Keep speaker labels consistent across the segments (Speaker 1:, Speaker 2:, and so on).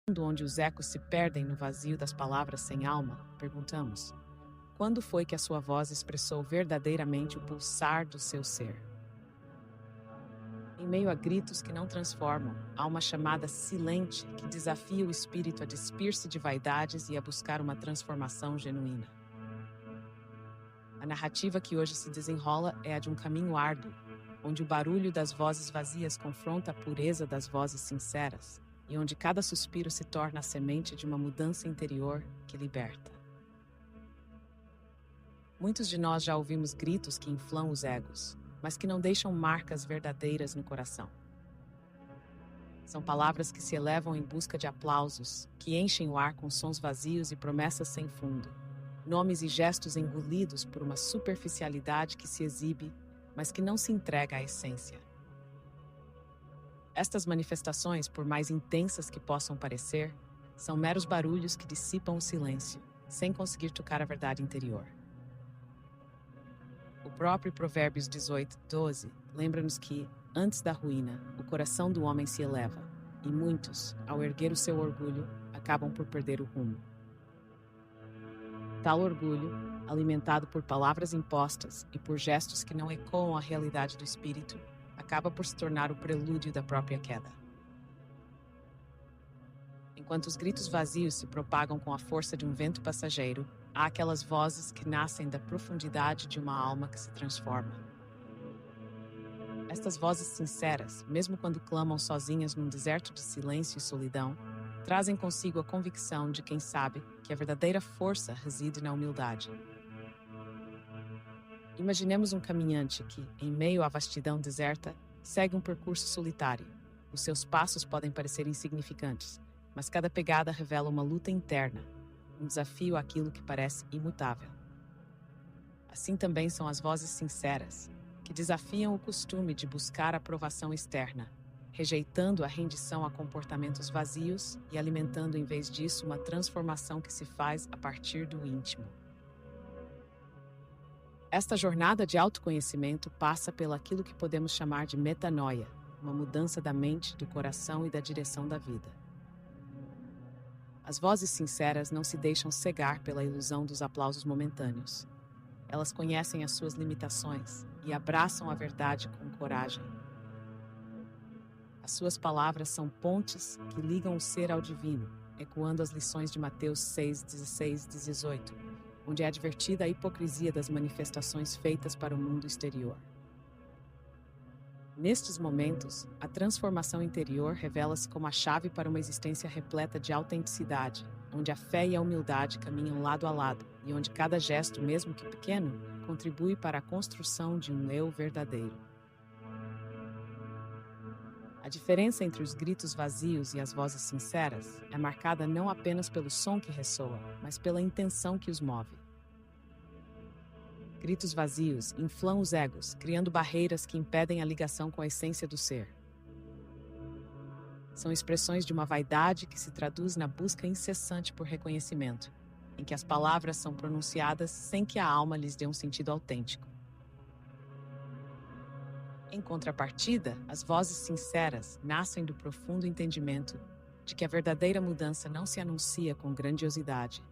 Speaker 1: mundo onde os ecos se perdem no vazio das palavras sem alma, perguntamos: quando foi que a sua voz expressou verdadeiramente o pulsar do seu ser? Em meio a gritos que não transformam, há uma chamada silente que desafia o espírito a despir-se de vaidades e a buscar uma transformação genuína. A narrativa que hoje se desenrola é a de um caminho árduo, onde o barulho das vozes vazias confronta a pureza das vozes sinceras, e onde cada suspiro se torna a semente de uma mudança interior que liberta. Muitos de nós já ouvimos gritos que inflam os egos, mas que não deixam marcas verdadeiras no coração. São palavras que se elevam em busca de aplausos, que enchem o ar com sons vazios e promessas sem fundo, nomes e gestos engolidos por uma superficialidade que se exibe, mas que não se entrega à essência. Estas manifestações, por mais intensas que possam parecer, são meros barulhos que dissipam o silêncio, sem conseguir tocar a verdade interior. O próprio Provérbios 18:12 lembra-nos que, antes da ruína, o coração do homem se eleva, e muitos, ao erguer o seu orgulho, acabam por perder o rumo. Tal orgulho, alimentado por palavras impostas e por gestos que não ecoam a realidade do espírito, acaba por se tornar o prelúdio da própria queda. Enquanto os gritos vazios se propagam com a força de um vento passageiro, há aquelas vozes que nascem da profundidade de uma alma que se transforma. Estas vozes sinceras, mesmo quando clamam sozinhas num deserto de silêncio e solidão, trazem consigo a convicção de quem sabe que a verdadeira força reside na humildade. Imaginemos um caminhante que, em meio à vastidão deserta, segue um percurso solitário. Os seus passos podem parecer insignificantes, mas cada pegada revela uma luta interna, um desafio àquilo que parece imutável. Assim também são as vozes sinceras, que desafiam o costume de buscar aprovação externa, rejeitando a rendição a comportamentos vazios e alimentando em vez disso uma transformação que se faz a partir do íntimo. Esta jornada de autoconhecimento passa pelaquilo que podemos chamar de metanoia, uma mudança da mente, do coração e da direção da vida. As vozes sinceras não se deixam cegar pela ilusão dos aplausos momentâneos. Elas conhecem as suas limitações e abraçam a verdade com coragem. As suas palavras são pontes que ligam o ser ao divino, ecoando as lições de Mateus 6:16-18, onde é advertida a hipocrisia das manifestações feitas para o mundo exterior. Nestes momentos, a transformação interior revela-se como a chave para uma existência repleta de autenticidade, onde a fé e a humildade caminham lado a lado e onde cada gesto, mesmo que pequeno, contribui para a construção de um eu verdadeiro. A diferença entre os gritos vazios e as vozes sinceras é marcada não apenas pelo som que ressoa, mas pela intenção que os move. Gritos vazios inflam os egos, criando barreiras que impedem a ligação com a essência do ser. São expressões de uma vaidade que se traduz na busca incessante por reconhecimento, em que as palavras são pronunciadas sem que a alma lhes dê um sentido autêntico. Em contrapartida, as vozes sinceras nascem do profundo entendimento de que a verdadeira mudança não se anuncia com grandiosidade,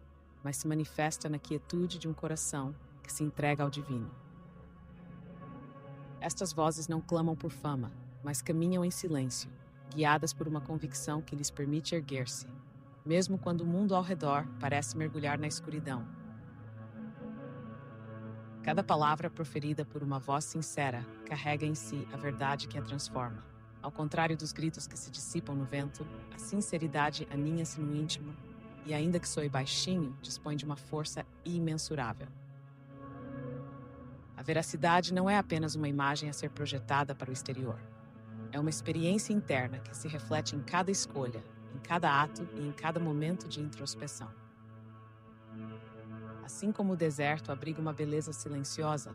Speaker 1: mas se manifesta na quietude de um coração que se entrega ao divino. Estas vozes não clamam por fama, mas caminham em silêncio, guiadas por uma convicção que lhes permite erguer-se, mesmo quando o mundo ao redor parece mergulhar na escuridão. Cada palavra proferida por uma voz sincera carrega em si a verdade que a transforma. Ao contrário dos gritos que se dissipam no vento, a sinceridade aninha-se no íntimo e, ainda que soe baixinho, dispõe de uma força imensurável. A veracidade não é apenas uma imagem a ser projetada para o exterior. É uma experiência interna que se reflete em cada escolha, em cada ato e em cada momento de introspecção. Assim como o deserto abriga uma beleza silenciosa,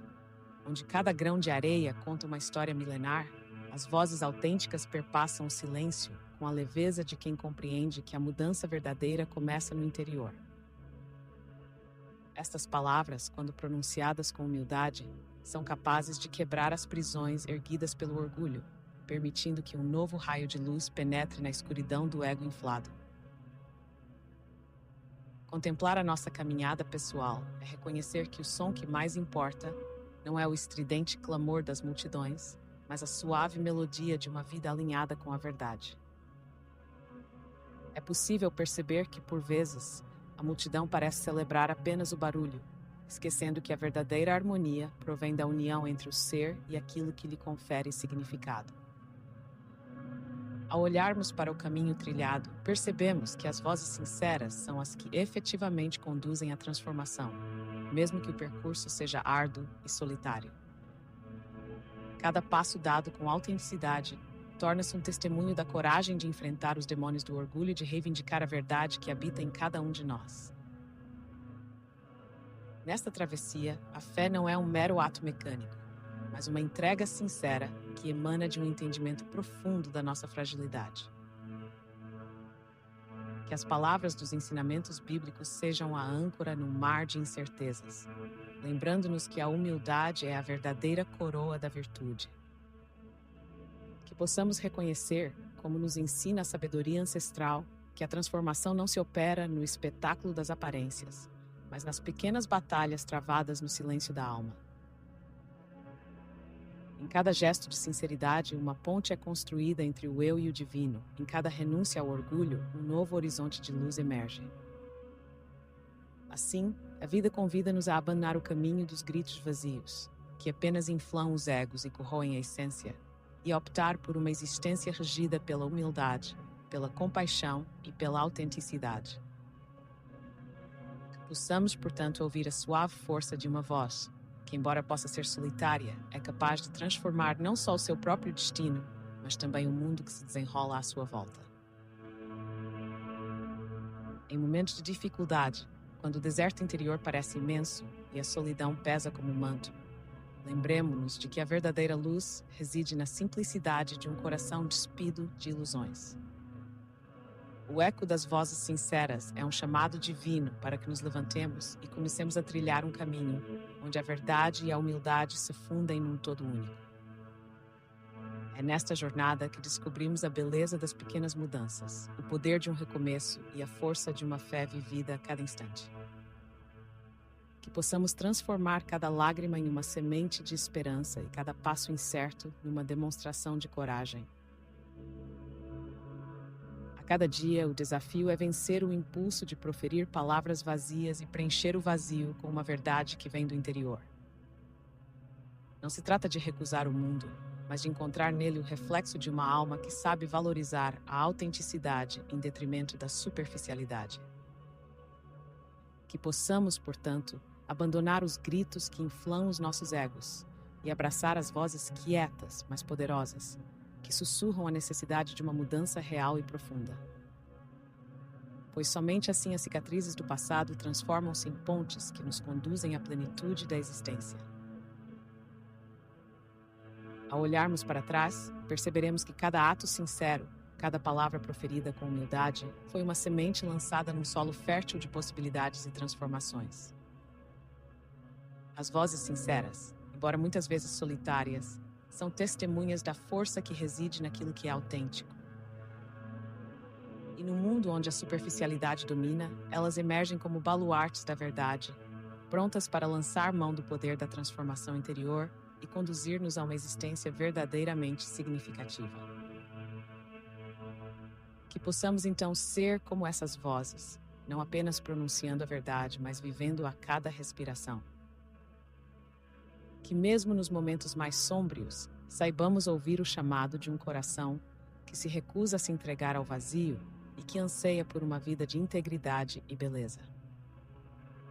Speaker 1: onde cada grão de areia conta uma história milenar, as vozes autênticas perpassam o silêncio com a leveza de quem compreende que a mudança verdadeira começa no interior. Estas palavras, quando pronunciadas com humildade, são capazes de quebrar as prisões erguidas pelo orgulho, permitindo que um novo raio de luz penetre na escuridão do ego inflado. Contemplar a nossa caminhada pessoal é reconhecer que o som que mais importa não é o estridente clamor das multidões, mas a suave melodia de uma vida alinhada com a verdade. É possível perceber que, por vezes, a multidão parece celebrar apenas o barulho, esquecendo que a verdadeira harmonia provém da união entre o ser e aquilo que lhe confere significado. Ao olharmos para o caminho trilhado, percebemos que as vozes sinceras são as que efetivamente conduzem à transformação, mesmo que o percurso seja árduo e solitário. Cada passo dado com autenticidade torna-se um testemunho da coragem de enfrentar os demônios do orgulho e de reivindicar a verdade que habita em cada um de nós. Nesta travessia, a fé não é um mero ato mecânico, mas uma entrega sincera que emana de um entendimento profundo da nossa fragilidade. Que as palavras dos ensinamentos bíblicos sejam a âncora no mar de incertezas, lembrando-nos que a humildade é a verdadeira coroa da virtude. Que possamos reconhecer, como nos ensina a sabedoria ancestral, que a transformação não se opera no espetáculo das aparências, mas nas pequenas batalhas travadas no silêncio da alma. Em cada gesto de sinceridade, uma ponte é construída entre o eu e o divino. Em cada renúncia ao orgulho, um novo horizonte de luz emerge. Assim, a vida convida-nos a abandonar o caminho dos gritos vazios, que apenas inflam os egos e corroem a essência, e a optar por uma existência regida pela humildade, pela compaixão e pela autenticidade. Que possamos, portanto, ouvir a suave força de uma voz, que, embora possa ser solitária, é capaz de transformar não só o seu próprio destino, mas também o mundo que se desenrola à sua volta. Em momentos de dificuldade, quando o deserto interior parece imenso e a solidão pesa como um manto, lembremo-nos de que a verdadeira luz reside na simplicidade de um coração despido de ilusões. O eco das vozes sinceras é um chamado divino para que nos levantemos e comecemos a trilhar um caminho onde a verdade e a humildade se fundem num todo único. É nesta jornada que descobrimos a beleza das pequenas mudanças, o poder de um recomeço e a força de uma fé vivida a cada instante. Que possamos transformar cada lágrima em uma semente de esperança e cada passo incerto numa demonstração de coragem. A cada dia, o desafio é vencer o impulso de proferir palavras vazias e preencher o vazio com uma verdade que vem do interior. Não se trata de recusar o mundo, mas de encontrar nele o reflexo de uma alma que sabe valorizar a autenticidade em detrimento da superficialidade. Que possamos, portanto, abandonar os gritos que inflam os nossos egos e abraçar as vozes quietas, mas poderosas, que sussurram a necessidade de uma mudança real e profunda. Pois somente assim as cicatrizes do passado transformam-se em pontes que nos conduzem à plenitude da existência. Ao olharmos para trás, perceberemos que cada ato sincero, cada palavra proferida com humildade, foi uma semente lançada num solo fértil de possibilidades e transformações. As vozes sinceras, embora muitas vezes solitárias, são testemunhas da força que reside naquilo que é autêntico. E no mundo onde a superficialidade domina, elas emergem como baluartes da verdade, prontas para lançar mão do poder da transformação interior e conduzir-nos a uma existência verdadeiramente significativa. Que possamos então ser como essas vozes, não apenas pronunciando a verdade, mas vivendo a cada respiração. Que mesmo nos momentos mais sômbrios, saibamos ouvir o chamado de um coração que se recusa a se entregar ao vazio e que anseia por uma vida de integridade e beleza.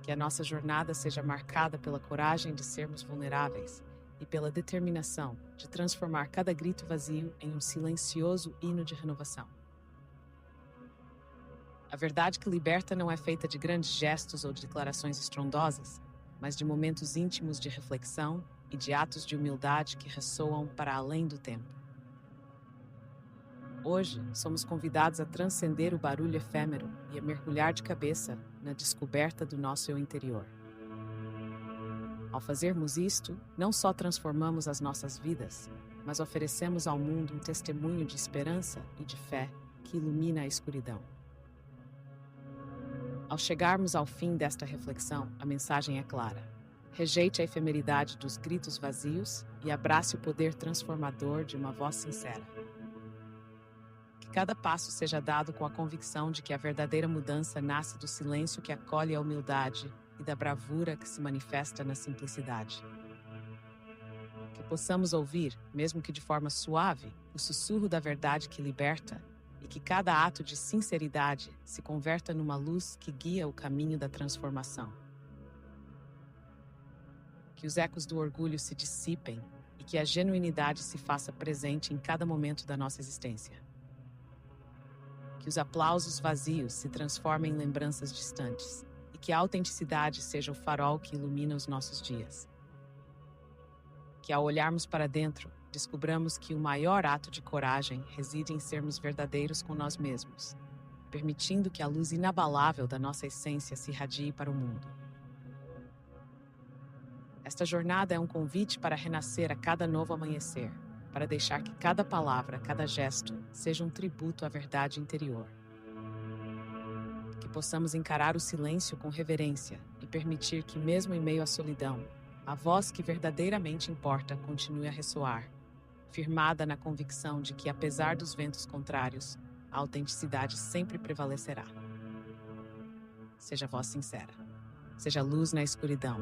Speaker 1: Que a nossa jornada seja marcada pela coragem de sermos vulneráveis e pela determinação de transformar cada grito vazio em um silencioso hino de renovação. A verdade que liberta não é feita de grandes gestos ou de declarações estrondosas, mas de momentos íntimos de reflexão e de atos de humildade que ressoam para além do tempo. Hoje, somos convidados a transcender o barulho efêmero e a mergulhar de cabeça na descoberta do nosso eu interior. Ao fazermos isto, não só transformamos as nossas vidas, mas oferecemos ao mundo um testemunho de esperança e de fé que ilumina a escuridão. Ao chegarmos ao fim desta reflexão, a mensagem é clara. Rejeite a efemeridade dos gritos vazios e abrace o poder transformador de uma voz sincera. Que cada passo seja dado com a convicção de que a verdadeira mudança nasce do silêncio que acolhe a humildade e da bravura que se manifesta na simplicidade. Que possamos ouvir, mesmo que de forma suave, o sussurro da verdade que liberta e que cada ato de sinceridade se converta numa luz que guia o caminho da transformação. Que os ecos do orgulho se dissipem e que a genuinidade se faça presente em cada momento da nossa existência. Que os aplausos vazios se transformem em lembranças distantes e que a autenticidade seja o farol que ilumina os nossos dias. Que ao olharmos para dentro, descobramos que o maior ato de coragem reside em sermos verdadeiros com nós mesmos, permitindo que a luz inabalável da nossa essência se irradie para o mundo. Esta jornada é um convite para renascer a cada novo amanhecer, para deixar que cada palavra, cada gesto, seja um tributo à verdade interior. Que possamos encarar o silêncio com reverência e permitir que, mesmo em meio à solidão, a voz que verdadeiramente importa continue a ressoar, firmada na convicção de que, apesar dos ventos contrários, a autenticidade sempre prevalecerá. Seja voz sincera. Seja luz na escuridão.